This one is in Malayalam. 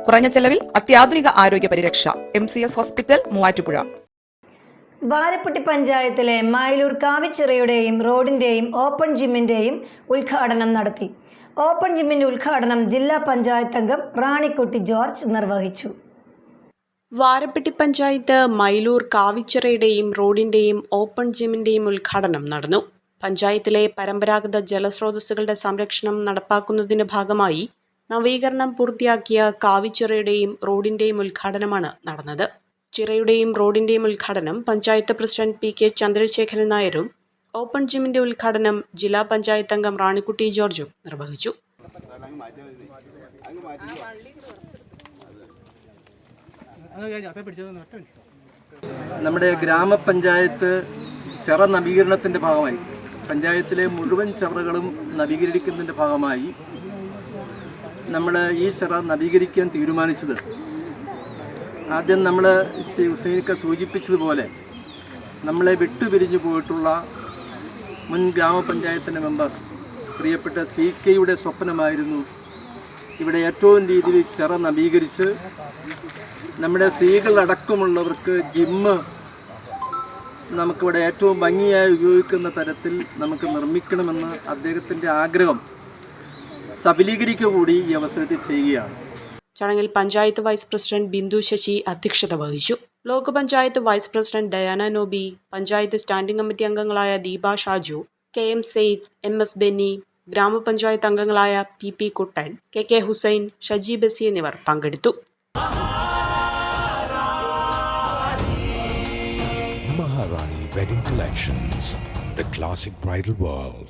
കുറഞ്ഞ ചെലവിൽ അത്യാധുനിക ആരോഗ്യ പരിരക്ഷ. MCS hospital, Muvattupuzha. വാരപ്പെട്ടി പഞ്ചായത്തിലെ മൈലൂർ കാവിച്ചിറയുടെയും റോഡിന്റെയും ഓപ്പൺ ജിമ്മിന്റെയും ഉദ്ഘാടനം നടത്തി. ഓപ്പൺ ജിമ്മിന്റെ ഉദ്ഘാടനം ജില്ലാ പഞ്ചായത്ത് അംഗം റാണിക്കുട്ടി ജോർജ് നിർവഹിച്ചു. വാരപ്പെട്ടി പഞ്ചായത്ത് മൈലൂർ കാവിച്ചിറയുടെയും റോഡിന്റെയും ഓപ്പൺ ജിമ്മിന്റെയും ഉദ്ഘാടനം നടന്നു. പഞ്ചായത്തിലെ പരമ്പരാഗത ജലസ്രോതസ്സുകളുടെ സംരക്ഷണം നടപ്പാക്കുന്നതിന്റെ ഭാഗമായി നവീകരണം പൂർത്തിയാക്കിയ കാവിച്ചിറയുടെയും റോഡിന്റെയും ഉദ്ഘാടനമാണ് നടന്നത്. ചിറയുടെയും റോഡിന്റെയും ഉദ്ഘാടനം പഞ്ചായത്ത് പ്രസിഡന്റ് PK ചന്ദ്രശേഖരൻ നായരും ഓപ്പൺ ജിമ്മിന്റെ ഉദ്ഘാടനം ജില്ലാ പഞ്ചായത്ത് അംഗം റാണിക്കുട്ടി ജോർജും നിർവഹിച്ചു. നമ്മുടെ ഗ്രാമപഞ്ചായത്ത് ചിറ നവീകരണത്തിൻ്റെ ഭാഗമായി പഞ്ചായത്തിലെ മുഴുവൻ ചിറകളും നവീകരിക്കുന്നതിൻ്റെ ഭാഗമായി നമ്മൾ ഈ ചിറ നവീകരിക്കാൻ തീരുമാനിച്ചത്, ആദ്യം നമ്മൾ ഹുസൈനിക്ക സൂചിപ്പിച്ചതുപോലെ നമ്മളെ വിട്ടുപിരിഞ്ഞു പോയിട്ടുള്ള മുൻ ഗ്രാമപഞ്ചായത്തിൻ്റെ മെമ്പർ പ്രിയപ്പെട്ട CKയുടെ സ്വപ്നമായിരുന്നു ഇവിടെ ഏറ്റവും രീതിയിൽ ചിറ നവീകരിച്ച് നമ്മുടെ സ്ത്രീകളടക്കമുള്ളവർക്ക് ജിമ്മ് നമുക്കിവിടെ ഏറ്റവും ഭംഗിയായി ഉപയോഗിക്കുന്ന തരത്തിൽ നമുക്ക് നിർമ്മിക്കണമെന്ന് അദ്ദേഹത്തിൻ്റെ ആഗ്രഹം സബലീകരിക്കുക കൂടി ഈ അവസരത്തിൽ ചെയ്യുകയാണ്. ചടങ്ങിൽ പഞ്ചായത്ത് വൈസ് പ്രസിഡന്റ് ബിന്ദു ശശി അധ്യക്ഷത വഹിച്ചു. Block panchayat vice president Diana Nobi, panchayat standing committee അംഗങ്ങളായ ദീപ ഷാജു, KM സെയ്ദ്, MS ബെന്നി, ഗ്രാമപഞ്ചായത്ത് അംഗങ്ങളായ PP കുട്ടൻ, KK ഹുസൈൻ, ഷജി ബസി എന്നിവർ പങ്കെടുത്തു. Maharani Wedding Collections, the classic bridal world.